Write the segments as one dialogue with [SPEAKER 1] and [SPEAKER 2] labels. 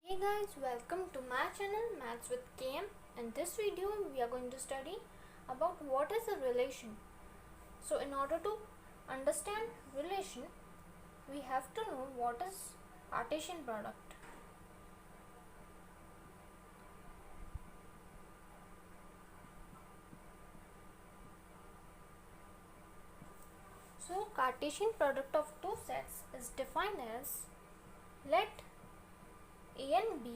[SPEAKER 1] Hey guys, welcome to my channel Maths with KM. In this video we are going to study about what is a relation. So in order to understand relation, we have to know what is Cartesian product. So Cartesian product of two sets is defined as let A and B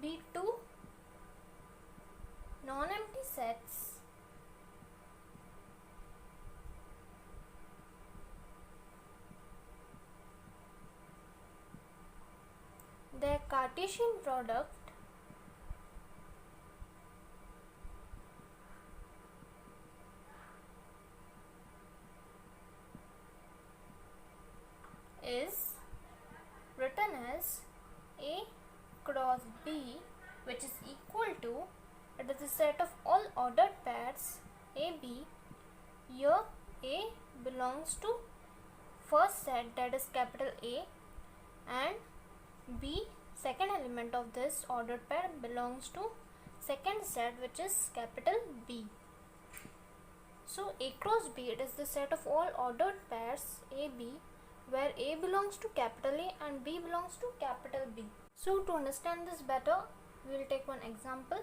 [SPEAKER 1] be two non-empty sets their Cartesian product is written as A cross B, which is equal to, it is the set of all ordered pairs AB. Here A belongs to first set, that is capital A, and B, second element of this ordered pair, belongs to second set, which is capital B. So A cross B, it is the set of all ordered pairs AB where A belongs to capital A and B belongs to capital B. So to understand this better, we will take one example.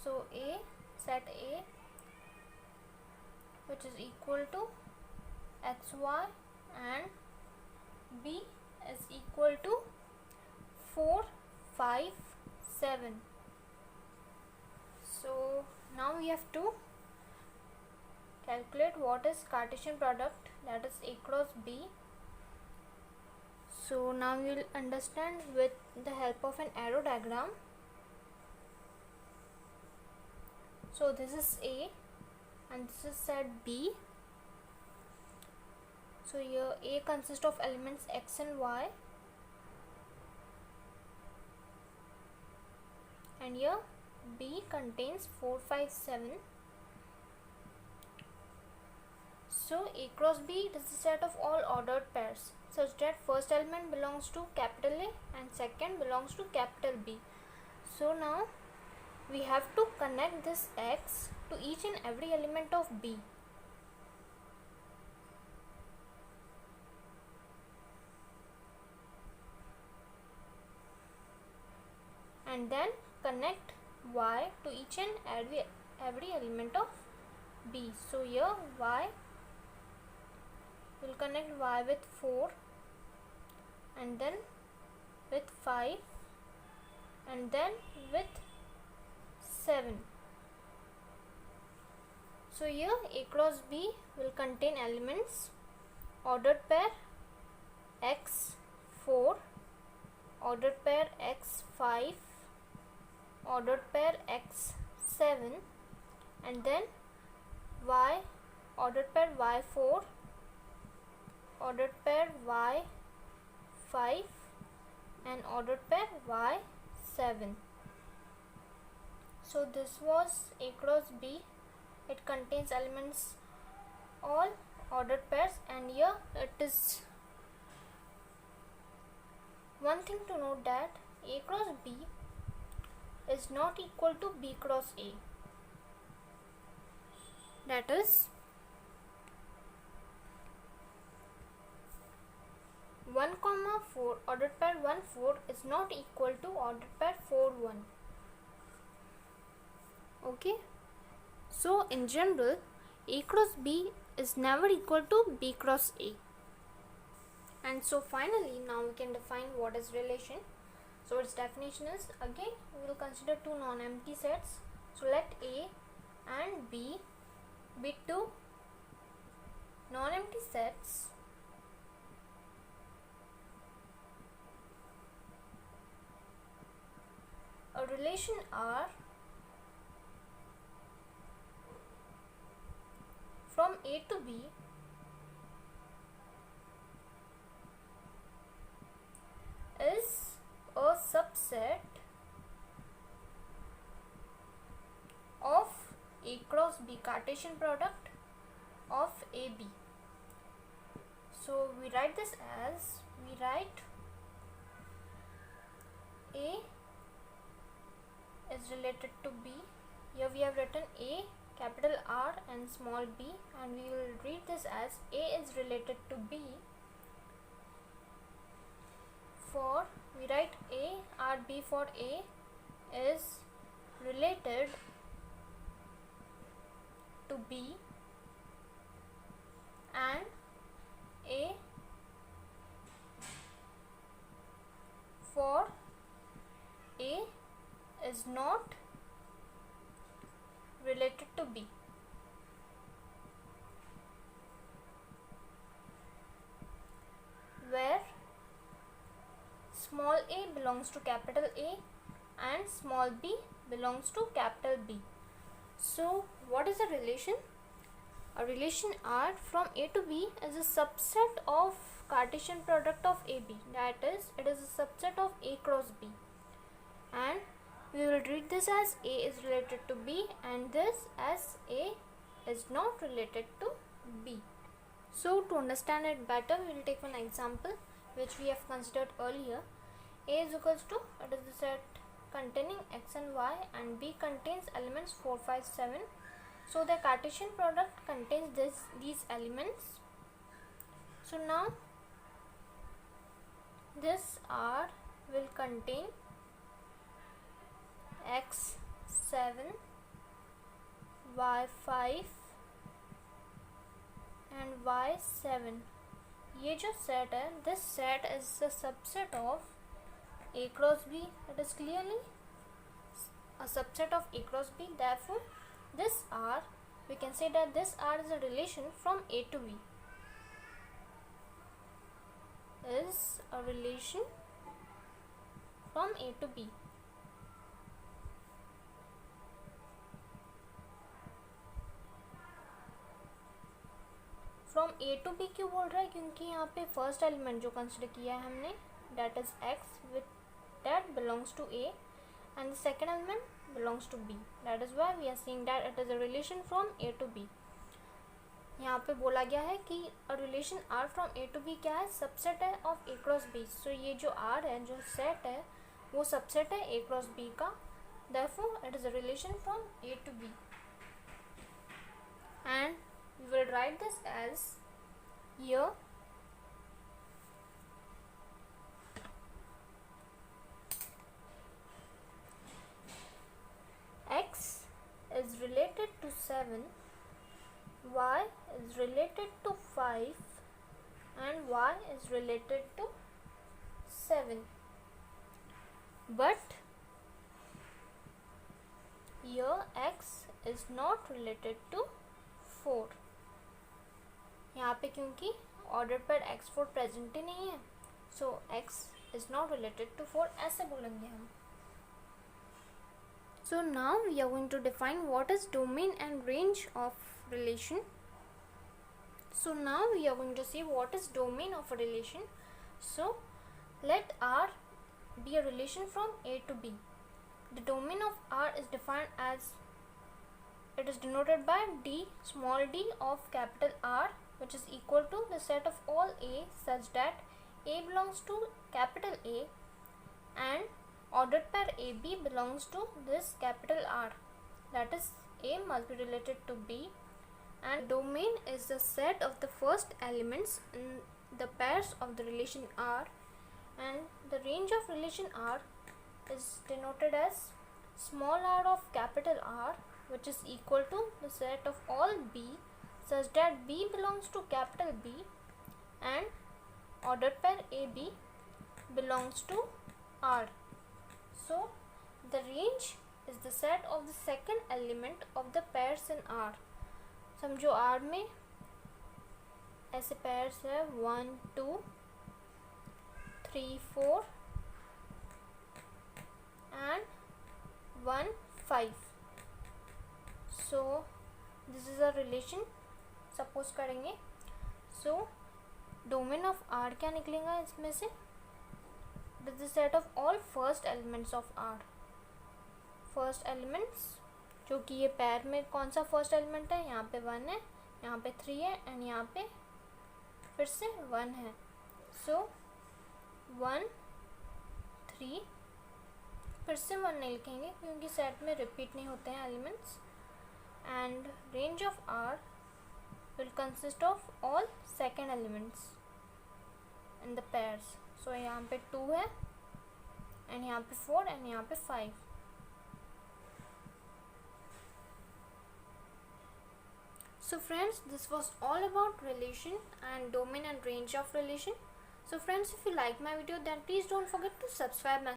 [SPEAKER 1] So A, set A, which is equal to xy, and B is equal to 4, 5, 7. So now we have to calculate what is Cartesian product, that is A cross B. So now we will understand with the help of an arrow diagram. So this is A and this is set B. So here A consists of elements x and y, and here B contains 4, 5, 7. So A cross B is the set of all ordered pairs such that first element belongs to capital A and second belongs to capital B. So now we have to connect this x to each and every element of B. And then connect y to each and every element of B. So here y, will connect y with 4, and then with 5, and then with 7. So here A cross B will contain elements ordered pair x4, ordered pair x5, ordered pair x7, and then y, ordered pair y4, ordered pair y5, and ordered pair y7. So this was A cross B. It contains elements all ordered pairs, and here it is one thing to note that A cross B is not equal to B cross A. That is 1, 4, ordered pair 1, 4 is not equal to ordered pair 4, 1. Okay. So in general, A cross B is never equal to B cross A. And so finally, now we can define what is relation. So its definition is, again we will consider two non-empty sets. So let A and B be two non-empty sets a relation R from A to B is a subset of A cross B, Cartesian product of AB. So we write this as, we write A is related to B. Here we have written A, capital R and small b, and we will read this as A is related to B for, we write A or B for A is related to B and A for A is not related to B. Where small a belongs to capital A and small b belongs to capital B. So what is a relation? A relation R from A to B is a subset of Cartesian product of AB, that is, it is a subset of A cross B, and we will read this as A is related to B and this as A is not related to B. So to understand it better, we will take one example which we have considered earlier. A is equals to, it is the set containing x and y, and B contains elements 4, 5, 7. So the Cartesian product contains these elements. So now this R will contain x 7, y 5 and y 7. ये जो set है, this set is a subset of A cross B. It is clearly a subset of A cross B. Therefore, this R, we can say that this R is a relation from A to B. Is a relation from A to B. From A to B क्यों बोल रहा है? क्योंकि यहाँ पे first element जो consider किया है हमने, that is X with that belongs to A, and the second element belongs to B. That is why we are seeing that it is a relation from A to B. यहाँ पे बोला गया है कि a relation R from A to B क्या है? Subset है of A cross B. So ये जो आर है, जो सेट है, वो सबसेट है ए क्रॉस बी का. Therefore it is a relation from A to B, and we will write this as, here x is related to 7, y is related to 5 and y is related to 7. But here x is not related to 4. यहाँ पे क्योंकि order पर x4 present ही नहीं है, so x is not related to 4, ऐसे बोलेंगे हम. So now we are going to define what is domain and range of relation. So now we are going to see what is domain of a relation. So let R be a relation from A to B. The domain of R is defined as, it is denoted by d, small d of capital R, which is equal to the set of all A such that A belongs to capital A and ordered pair AB belongs to this capital R. That is, A must be related to B, and domain is the set of the first elements in the pairs of the relation R, and the range of relation R is denoted as small r of capital R, which is equal to the set of all B such that B belongs to capital B and ordered pair AB belongs to R. So the range is the set of the second element of the pairs in R. समझो R में ऐसे pairs है 1 2 3 4 and 1 5. So this is a relation. Suppose करेंगे. So domain of R क्या निकलेगा इसमें से? It is the set of all first elements of R. First elements जो कि ये पैर में कौन सा फर्स्ट एलिमेंट है? यहाँ पे 1 है, यहाँ पे 3 है एंड यहाँ पे फिर से 1 है, सो 1 3, फिर से 1 नहीं लिखेंगे क्योंकि सेट में रिपीट नहीं होते हैं elements. And range of R will consist of all second elements in the pairs. So यहाँ पे 2 है and यहाँ पे 4 and यहाँ पे 5. So friends, this was all about relation and domain and range of relation. So friends, if you like my video, then please don't forget to subscribe my